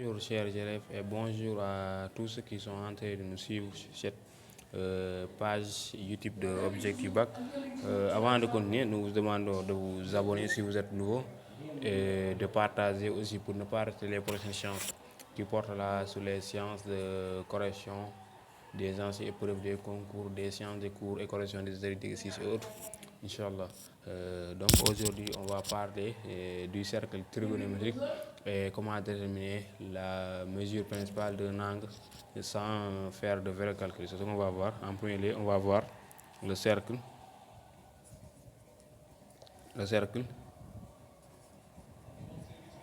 Bonjour chers élèves et bonjour à tous ceux qui sont en train de nous suivre sur cette page YouTube de Objectif Bac. Avant de continuer, nous vous demandons de vous abonner si vous êtes nouveau et de partager aussi pour ne pas rater les prochaines sciences qui portent là sur les sciences de correction des anciennes épreuves des concours, des sciences des cours et correction des exercices et autres. Inch'Allah. Donc aujourd'hui, on va parler du cercle trigonométrique et comment déterminer la mesure principale d'un angle sans faire de vrais calculs. C'est ce qu'on va voir. En premier lieu, on va voir le cercle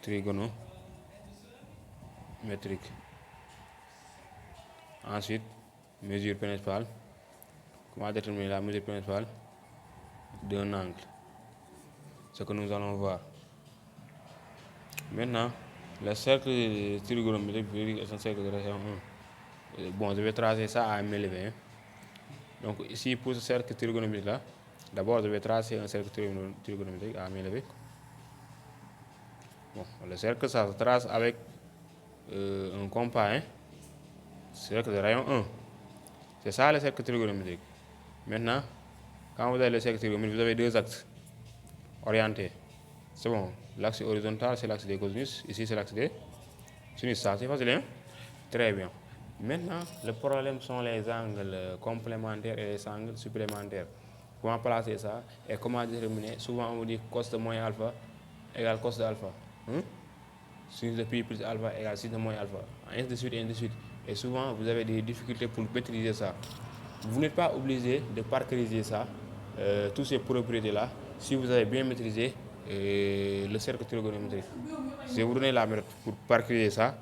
trigonométrique. Ensuite, mesure principale. Comment déterminer la mesure principale d'un angle. Ce que nous allons voir. Maintenant, le cercle trigonométrique est un cercle de rayon 1. Bon, je vais tracer ça à main levée. Donc ici, pour ce cercle trigonométrique là, d'abord je vais tracer un cercle trigonométrique à main levée. Bon, le cercle ça se trace avec un compas, cercle de rayon 1. C'est ça le cercle trigonométrique. Maintenant, quand vous avez le cercle trigonométrique, vous avez deux axes orientés. C'est bon, l'axe horizontal c'est l'axe des cosinus, ici c'est l'axe des sinus, ça c'est facile, hein? Très bien. Maintenant, le problème sont les angles complémentaires et les angles supplémentaires. Comment placer ça et comment déterminer? Souvent on vous dit cos de moins alpha égale cos de alpha. Sinus de pi plus alpha égale sinus de moins alpha. Ainsi de suite, ainsi de suite. Et souvent vous avez des difficultés pour maîtriser ça. Vous n'êtes pas obligé de parcariser ça, toutes ces propriétés-là, si vous avez bien maîtrisé le cercle trigonométrique. Je vais vous donner la méthode pour parcariser ça,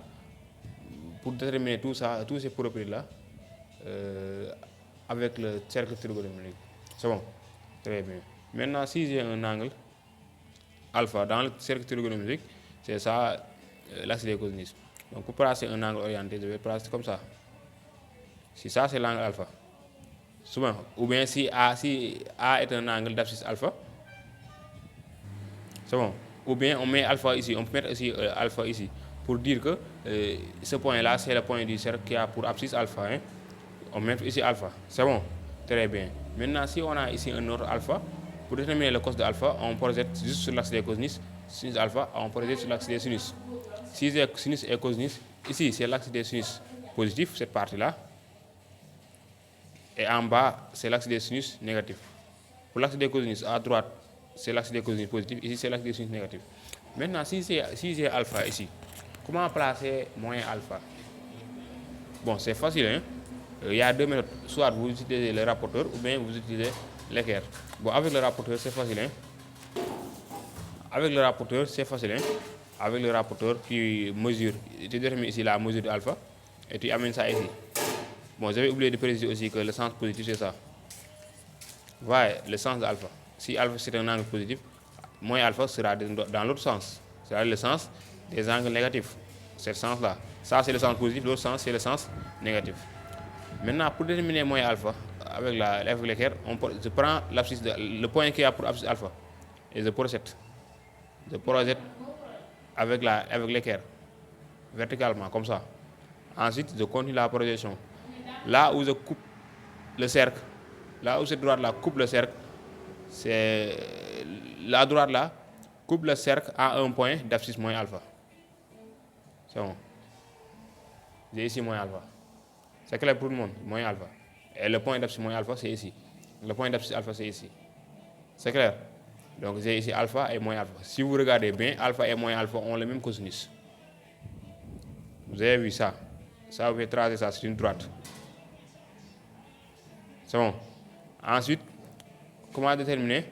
pour déterminer tout ça, toutes ces propriétés-là, avec le cercle trigonométrique. C'est bon? Très bien. Maintenant, si j'ai un angle alpha dans le cercle trigonométrique, c'est ça l'axe des cosinus. Donc pour placer un angle orienté, je vais placer comme ça. Si ça c'est l'angle alpha. Souvent, ou bien si A est un angle d'abscisse alpha, c'est bon. Ou bien on met alpha ici, on peut mettre aussi alpha ici, pour dire que ce point-là, c'est le point du cercle qui a pour abscisse alpha. On met ici alpha, c'est bon. Très bien. Maintenant, si on a ici un autre alpha, pour déterminer le cos de alpha, on projette juste sur l'axe des cosinus. Sinus alpha, on projette sur l'axe des sinus. Si j'ai sinus et cosinus, ici c'est l'axe des sinus positif, cette partie-là. Et en bas, c'est l'axe des sinus négatif. Pour l'axe des cosinus, à droite, c'est l'axe des cosinus positif. Ici, c'est l'axe des sinus négatif. Maintenant, si j'ai alpha ici, comment placer moins alpha? Bon, c'est facile, hein? Il y a deux méthodes. Soit vous utilisez le rapporteur ou bien vous utilisez l'équerre. Bon, avec le rapporteur, c'est facile, hein? Avec le rapporteur, c'est facile, hein? Avec le rapporteur, tu mesures, tu détermines ici la mesure de alpha et tu amènes ça ici. Bon, j'avais oublié de préciser aussi que le sens positif, c'est ça. Voilà, le sens de alpha. Si alpha c'est un angle positif, moins alpha sera dans l'autre sens. C'est le sens des angles négatifs. C'est le sens-là. Ça, c'est le sens positif, l'autre sens, c'est le sens négatif. Maintenant, pour déterminer moins alpha, avec l'équerre, je prends le point qui a pour abscisse alpha et je projette. Je projette avec l'équerre, verticalement, comme ça. Ensuite, je continue la projection. Là où je coupe le cercle, là où cette droite-là coupe le cercle, c'est la droite-là coupe le cercle à un point d'abscisse moins alpha. C'est bon. J'ai ici moins alpha. C'est clair pour tout le monde, moins alpha. Et le point d'abscisse moins alpha, c'est ici. Le point d'abscisse alpha, c'est ici. C'est clair? Donc j'ai ici alpha et moins alpha. Si vous regardez bien, alpha et moins alpha ont le même cosinus. Vous avez vu ça? Ça, vous pouvez tracer ça, c'est une droite. C'est bon. Ensuite, comment déterminer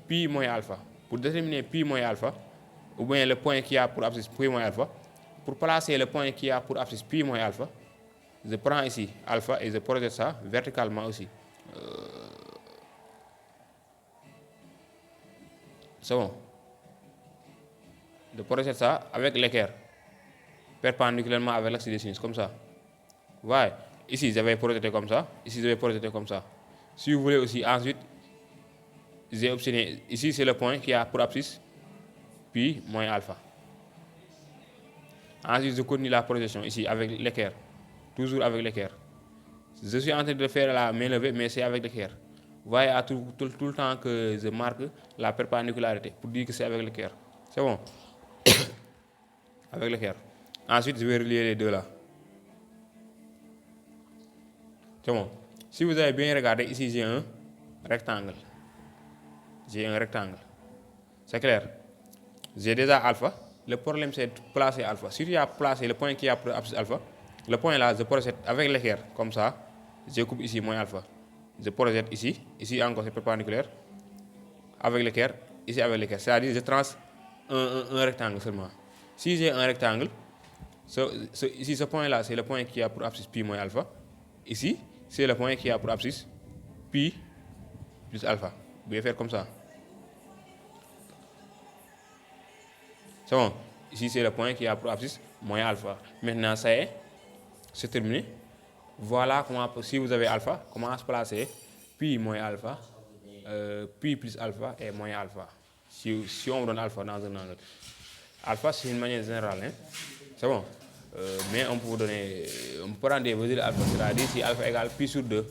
pi moins alpha? Pour déterminer pi moins alpha, ou bien le point qui a pour abscisse pi moins alpha, pour placer le point qui a pour abscisse pi moins alpha, je prends ici alpha et je projette ça verticalement aussi. C'est bon. Je projette ça avec l'équerre, perpendiculairement avec l'axe des sinus, comme ça. Voilà. Ici, je vais projeter comme ça. Ici, je vais projeter comme ça. Si vous voulez aussi, ensuite, j'ai obtenu, ici, c'est le point qui a pour abscisse pi moins alpha. Ensuite, je continue la projection ici avec l'équerre. Toujours avec l'équerre. Je suis en train de faire la main levée, mais c'est avec l'équerre. Vous voyez à tout le temps que je marque la perpendicularité pour dire que c'est avec l'équerre. C'est bon. Avec l'équerre. Ensuite, je vais relier les deux là. C'est bon. Si vous avez bien regardé, ici j'ai un rectangle. J'ai un rectangle. C'est clair. J'ai déjà alpha. Le problème c'est de placer alpha. Si tu as placé le point qui a pour abscisse alpha, le point là, je projette avec l'équerre, comme ça. Je coupe ici moins alpha. Je projette ici. Ici encore c'est perpendiculaire. Avec l'équerre. Ici avec l'équerre. C'est-à-dire je trace un rectangle seulement. Si j'ai un rectangle, ici ce point là, c'est le point qui a pour abscisse pi moins alpha. Ici, c'est le point qui a pour abscisse pi plus alpha. Vous pouvez faire comme ça. C'est bon. Ici, c'est le point qui a pour abscisse moins alpha. Maintenant, ça y est, c'est terminé. Voilà comment, si vous avez alpha, comment se placer pi moins alpha, pi plus alpha et moins alpha. Si on donne alpha dans un angle. Alpha, c'est une manière générale. Hein? C'est bon. Mais on peut vous donner, on peut prendre des mesures alpha, c'est-à-dire si alpha égale pi sur 2,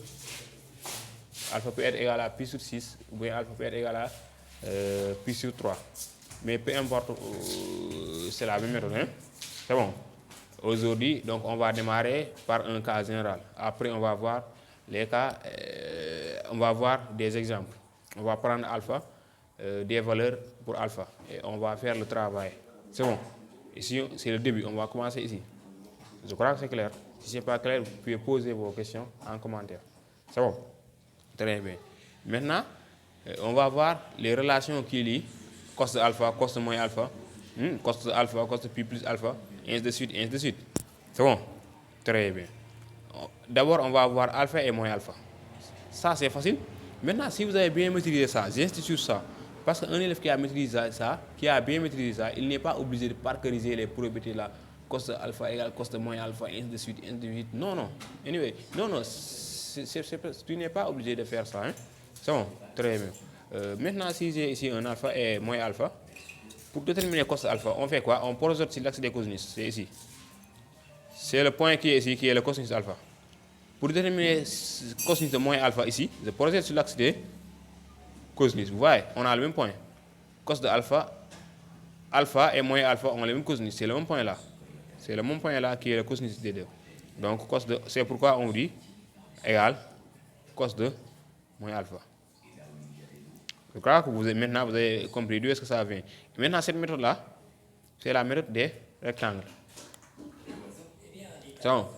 alpha peut être égal à pi sur 6, ou bien alpha peut être égal à pi sur 3. Mais peu importe, c'est la même méthode. Hein? C'est bon. Aujourd'hui, donc on va démarrer par un cas général. Après, on va voir les cas, on va voir des exemples. On va prendre alpha, des valeurs pour alpha, et on va faire le travail. C'est bon. Ici, c'est le début. On va commencer ici. Je crois que c'est clair. Si ce n'est pas clair, vous pouvez poser vos questions en commentaire. C'est bon. Très bien. Maintenant, on va voir les relations qui lient cos de alpha, cos de moins alpha, cos de alpha, cos de pi plus alpha, et ainsi de suite, et ainsi de suite. C'est bon? Très bien. D'abord, on va voir alpha et moins alpha. Ça, c'est facile. Maintenant, si vous avez bien maîtrisé ça, j'insiste sur ça. Parce qu'un élève qui a maîtrisé ça, qui a bien maîtrisé ça, il n'est pas obligé de parceriser les propriétés là. Cos de alpha égale cos de moins alpha, et ainsi de suite, et ainsi de suite. Non, non. Anyway, non, non. Tu n'es pas obligé de faire ça. Hein? C'est bon? Très bien. Maintenant, si j'ai ici un alpha et moins alpha, pour déterminer cos de alpha, on fait quoi? On projette sur l'axe des cosinus. C'est ici. C'est le point qui est ici, qui est le cosinus alpha. Pour déterminer cosinus de moins alpha ici, je projette sur l'axe des cosinus. Vous voyez, on a le même point. Cos de alpha, alpha et moins alpha ont le même cosinus. C'est le même point là. C'est le même point là qui est le cosinus des deux. Donc, c'est pourquoi on dit égal cos de moins alpha. Je crois que maintenant vous avez compris d'où est-ce que ça vient. Et maintenant, cette méthode-là, c'est la méthode des rectangles. Donc,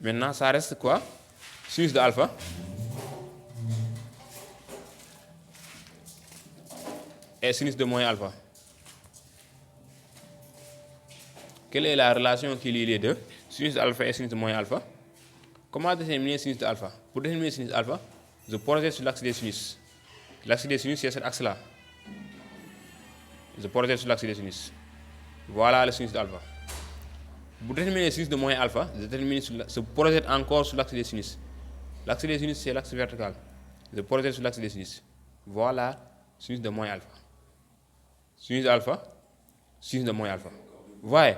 maintenant, ça reste quoi? Sinus de alpha et sinus de moins alpha. Quelle est la relation qui lie les deux? Sinus de alpha et sinus de moins alpha. Comment déterminer sinus de alpha? Pour déterminer sinus alpha, je projette sur l'axe des sinus. L'axe des sinus, c'est cet axe-là. Je projette sur l'axe des sinus. Voilà le sinus d'alpha. Pour déterminer le sinus de moins alpha, je projette encore sur l'axe des sinus. L'axe des sinus, c'est l'axe vertical. Je projette sur l'axe des sinus. Voilà sinus de moins alpha. Sinus d'alpha, sinus de moins alpha. Vous voyez,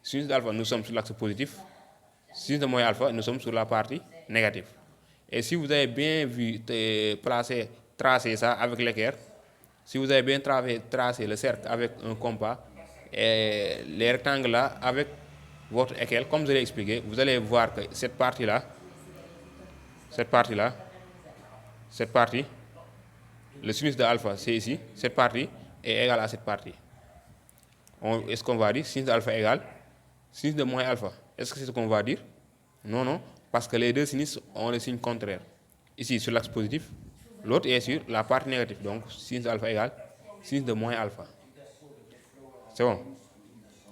sinus d'alpha, nous sommes sur l'axe positif. Sinus de moins alpha, nous sommes sur la partie négative. Et si vous avez bien vu tracer ça avec l'équerre, si vous avez bien tracé le cercle avec un compas et les rectangles là avec votre équerre, comme je l'ai expliqué, vous allez voir que cette partie, le sinus de alpha c'est ici, cette partie est égale à cette partie. Est-ce qu'on va dire sinus de alpha égale sinus de moins alpha? Est-ce que c'est ce qu'on va dire? Non, non, parce que les deux sinus ont le signe contraire. Ici sur l'axe positif, l'autre est sur la partie négative. Donc sinus de alpha égale sinus de moins alpha. C'est bon.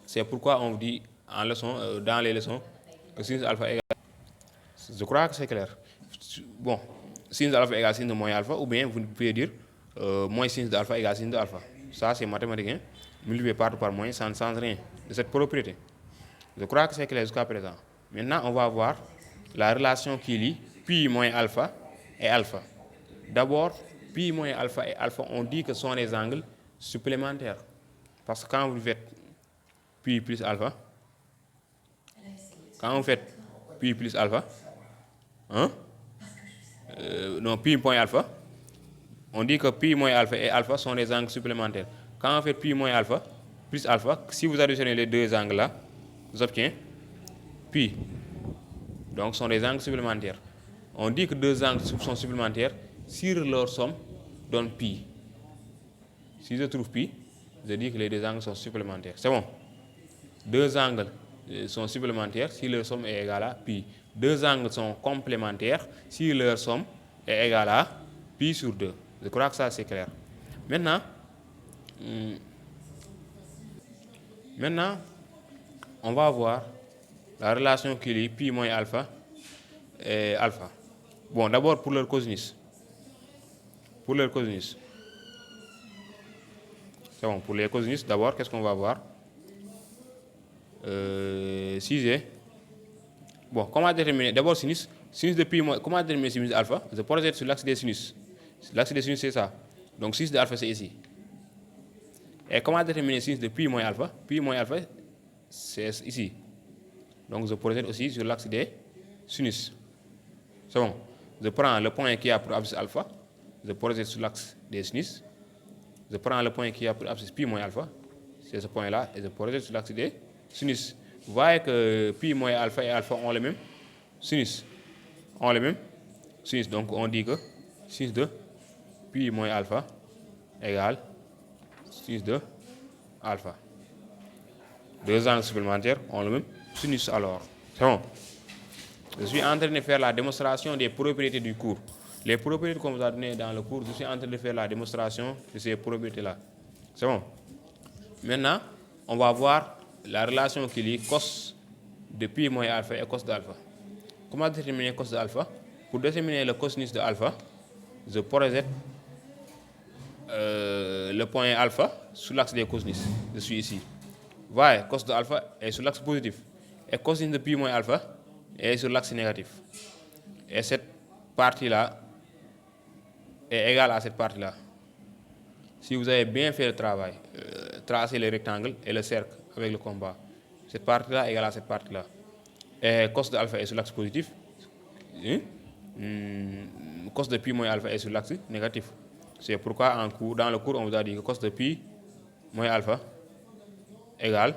C'est pourquoi on vous dit en leçon, dans les leçons que sinus de alpha égale. Je crois que c'est clair. Bon, sinus de alpha égale sinus de moins alpha, ou bien vous pouvez dire moins sinus de alpha égale sinus de alpha. Ça c'est mathématique. Hein? Multiplié par moins, ça ne change rien de cette propriété. Je crois que c'est clair jusqu'à présent. Maintenant, on va voir la relation qui lie pi moins alpha et alpha. D'abord, pi moins alpha et alpha, on dit que ce sont des angles supplémentaires. Parce que quand vous faites pi plus alpha, Quand vous faites pi plus alpha, hein, non, pi point alpha, on dit que pi moins alpha et alpha sont des angles supplémentaires. Quand on fait pi moins alpha plus alpha, si vous additionnez les deux angles là, vous obtenez pi. Donc, ce sont des angles supplémentaires. On dit que deux angles sont supplémentaires si leur somme donne pi. Si je trouve pi, je dis que les deux angles sont supplémentaires. C'est bon. Deux angles sont supplémentaires si leur somme est égale à pi. Deux angles sont complémentaires si leur somme est égale à pi sur 2. Je crois que ça c'est clair. Maintenant, on va voir la relation qui lie pi moins alpha et alpha. Bon, d'abord pour leur cosinus. Pour leur cosinus. C'est bon, pour les cosinus, d'abord, qu'est-ce qu'on va voir? Si j'ai... Bon, comment déterminer? D'abord, sinus de pi moins... Comment déterminer sinus de alpha? Je projette sur l'axe des sinus. L'axe des sinus, c'est ça. Donc, sinus de alpha, c'est ici. Et comment déterminer sinus de pi moins alpha? Pi moins alpha, c'est ici. Donc, je projette aussi sur l'axe des sinus. C'est bon. Je prends le point qui a pour abscisse alpha. Je projette sur l'axe des sinus. Je prends le point qui a pour abscisse pi moins alpha. C'est ce point-là. Et je projette sur l'axe des sinus. Vous voyez que pi moins alpha et alpha ont le même sinus. Ont le même sinus. Donc, on dit que sinus de pi moins alpha égale sinus de alpha. Deux angles supplémentaires ont le même sinus alors. C'est bon. Je suis en train de faire la démonstration des propriétés du cours. Les propriétés qu'on vous a données dans le cours, je suis en train de faire la démonstration de ces propriétés-là. C'est bon. Maintenant, on va voir la relation qui lie cos de pi moins alpha et cos d'alpha. Comment déterminer cos de alpha? Pour déterminer le cosinus de alpha, je projette le point alpha sur l'axe des cosinus. Je suis ici. Voyez, cos de alpha est sur l'axe positif. Et cosinus de pi moins alpha est sur l'axe négatif. Et cette partie-là est égale à cette partie-là. Si vous avez bien fait le travail, tracez le rectangle et le cercle avec le compas. Cette partie-là est égale à cette partie-là. Et cos de alpha est sur l'axe positif. Cos de pi moins alpha est sur l'axe négatif. C'est pourquoi dans le cours, on vous a dit que cos de pi moins alpha égale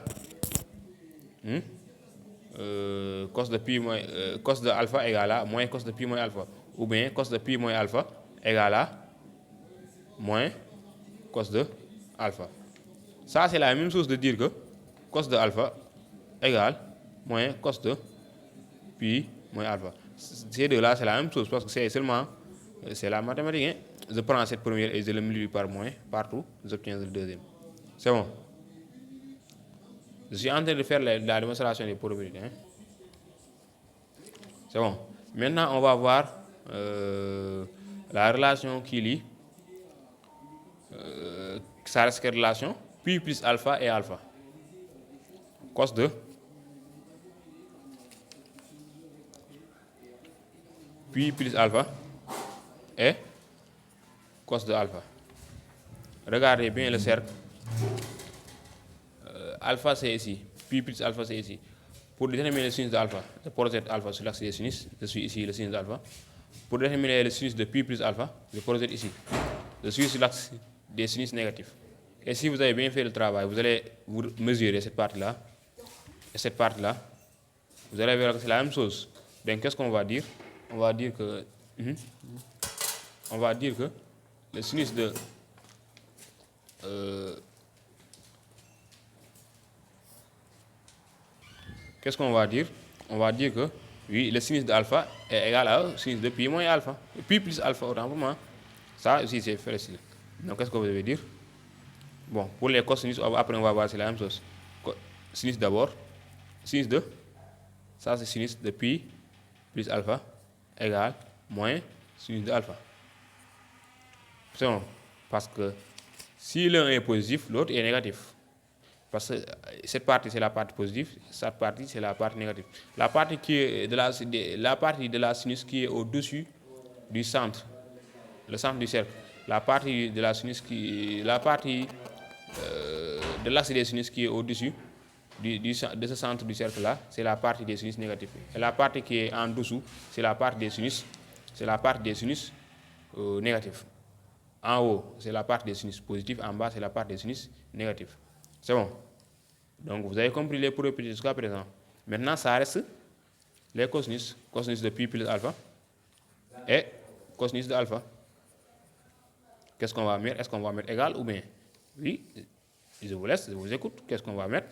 cos de alpha égale à moins cos de pi moins alpha. Ou bien cos de pi moins alpha égale à moins cos de alpha. Ça, c'est la même chose de dire que cos de alpha égale moins cos de pi moins alpha. Ces deux-là, c'est la même chose parce que c'est la mathématique. Hein? Je prends cette première et je le multiplie par moins partout, j'obtiens le deuxième. C'est bon. Je suis en train de faire la démonstration des propriétés. Hein? C'est bon. Maintenant, on va voir la relation qui lie. Ça reste quelle relation? Pi plus alpha et alpha. Cos de pi plus alpha et cos de alpha. Regardez bien le cercle. Alpha c'est ici. Pi plus alpha c'est ici. Pour déterminer le sinus de alpha, je projette alpha sur l'axe des sinus. Je suis ici le sinus d'alpha. Pour déterminer le sinus de pi plus alpha, je projette ici. Je suis sur l'axe des sinus négatifs. Et si vous avez bien fait le travail, vous allez vous mesurer cette partie-là et cette partie-là. Vous allez voir que c'est la même chose. Donc qu'est-ce qu'on va dire? On va dire que le sinus de qu'est-ce qu'on va dire? On va dire que oui, le sinus d'alpha est égal à sinus de pi moins alpha. Pi plus alpha, autant pour moi. Ça aussi, c'est facile. Donc, qu'est-ce que vous devez dire? Bon, pour les cosinus, après, on va voir, c'est la même chose. Sinus d'abord. Sinus de. Ça, c'est sinus de pi plus alpha égale moins sinus de alpha. C'est bon. Parce que si l'un est positif, l'autre est négatif. Parce que cette partie, c'est la partie positive, cette partie, c'est la partie négative. La partie de la sinus qui est au-dessus du centre, le centre du cercle, la partie de la sinus de l'axe des sinus qui est au-dessus de ce centre du cercle-là, c'est la partie des sinus négatifs. Et la partie qui est en dessous, c'est la partie des sinus, négatifs. En haut, c'est la partie des sinus positifs. En bas, c'est la partie des sinus négatifs. C'est bon. Donc, vous avez compris les propriétés jusqu'à présent. Maintenant, ça reste les cosinus. Cosinus de pi plus alpha et cosinus de alpha. Qu'est-ce qu'on va mettre? Est-ce qu'on va mettre égal ou bien? Oui, je vous laisse, je vous écoute. Qu'est-ce qu'on va mettre?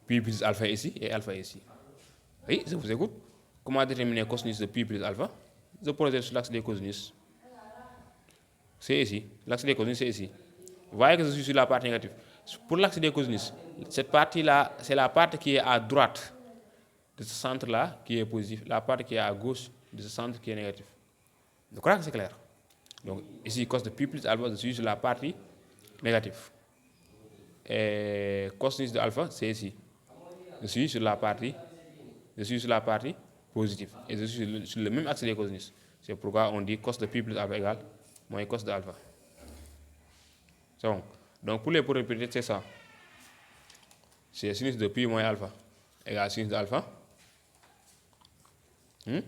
Pi plus alpha ici et alpha ici. Oui, je vous écoute. Comment déterminer cosinus de pi plus alpha? Je projette sur l'axe des cosinus. C'est ici. L'axe des cosinus, c'est ici. Vous voyez que je suis sur la partie négative. Pour l'axe des cosinus, cette partie-là, c'est la partie qui est à droite de ce centre-là qui est positif. La partie qui est à gauche de ce centre qui est négatif. Je crois que c'est clair. Donc ici, cos de pi plus alpha, je suis sur la partie négative. Et cosinus de alpha, c'est ici. Je suis sur la partie positive. Et je suis sur le même axe des cosinus. C'est pourquoi on dit cos de pi plus alpha égale moins cos de alpha. C'est bon. Donc pour les propriétés, c'est ça. C'est sinus de pi moins alpha égale sinus de alpha. Sinus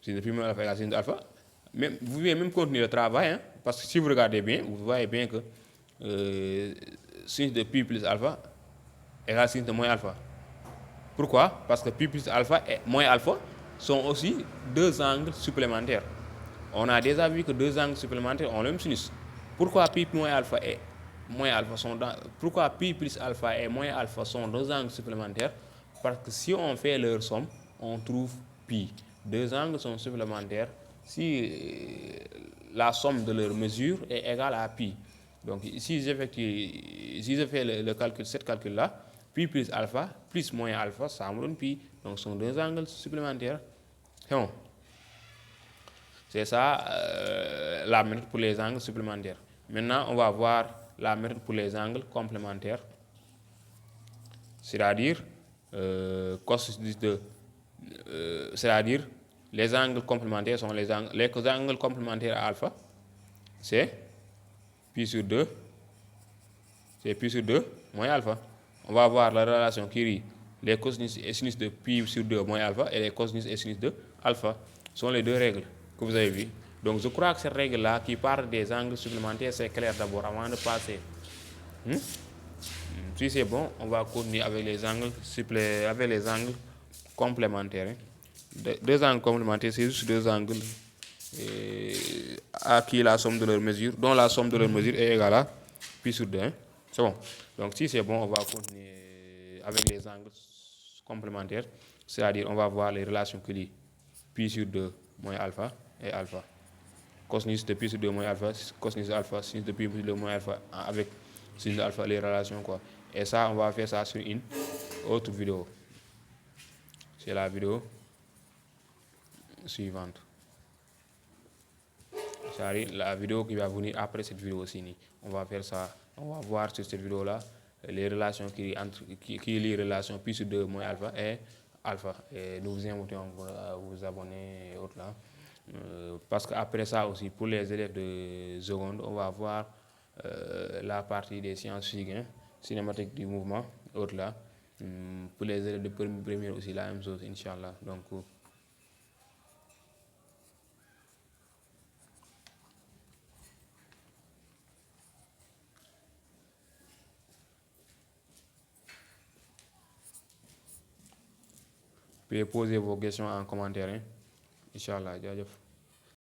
de pi moins alpha égale sinus de alpha. Même, vous pouvez même continuer le travail, hein, parce que si vous regardez bien, vous voyez bien que sinus de pi plus alpha égale sinus de moins alpha. Pourquoi? Parce que pi plus alpha et moins alpha sont aussi deux angles supplémentaires. On a déjà vu que deux angles supplémentaires ont le même sinus. Pourquoi pi moins alpha et moins alpha sont pourquoi pi plus alpha et moins alpha sont deux angles supplémentaires? Parce que si on fait leur somme, on trouve pi. Deux angles sont supplémentaires si la somme de leurs mesures est égale à pi. Donc si je fais le calcul, cet calcul-là, pi plus alpha plus moins alpha, ça me donne pi. Donc ce sont deux angles supplémentaires. C'est bon. C'est ça la méthode pour les angles supplémentaires. Maintenant, on va voir la méthode pour les angles complémentaires. C'est-à-dire c'est-à-dire les angles complémentaires sont les angles complémentaires à alpha, c'est pi sur 2, moins alpha. On va voir la relation qui relie les cosinus et sinus de pi sur 2 moins alpha et les cosinus et sinus de alpha. Ce sont les deux règles que vous avez vues. Donc je crois que cette règle-là qui parle des angles supplémentaires, c'est clair d'abord avant de passer. Si c'est bon, on va continuer avec les angles complémentaires. Deux angles complémentaires, c'est juste deux angles à qui la somme de leurs mesures, dont la somme de leurs mesures est égale à pi sur 2. C'est bon. Donc si c'est bon, on va continuer avec les angles complémentaires. C'est-à-dire, on va voir les relations que lient pi sur 2 moins alpha et alpha. Cosinus de pi sur 2 moins alpha, cosinus de alpha, sinus de pi sur 2 moins alpha, avec sinus de alpha, les relations quoi. Et ça, on va faire ça sur une autre vidéo. C'est la vidéo suivante. C'est-à-dire la vidéo qui va venir après cette vidéo aussi. On va faire ça. On va voir sur cette vidéo-là les relations qui lient les relations pi sur 2 moins alpha et alpha. Et nous vous invitons à vous abonner et autres là. Parce qu'après ça aussi, pour les élèves de seconde, on va voir la partie des sciences physiques, cinématiques du mouvement, autres là. Pour les élèves de première aussi, la même chose, Inch'Allah. Donc, vous pouvez poser vos questions en commentaire, Inch'Allah.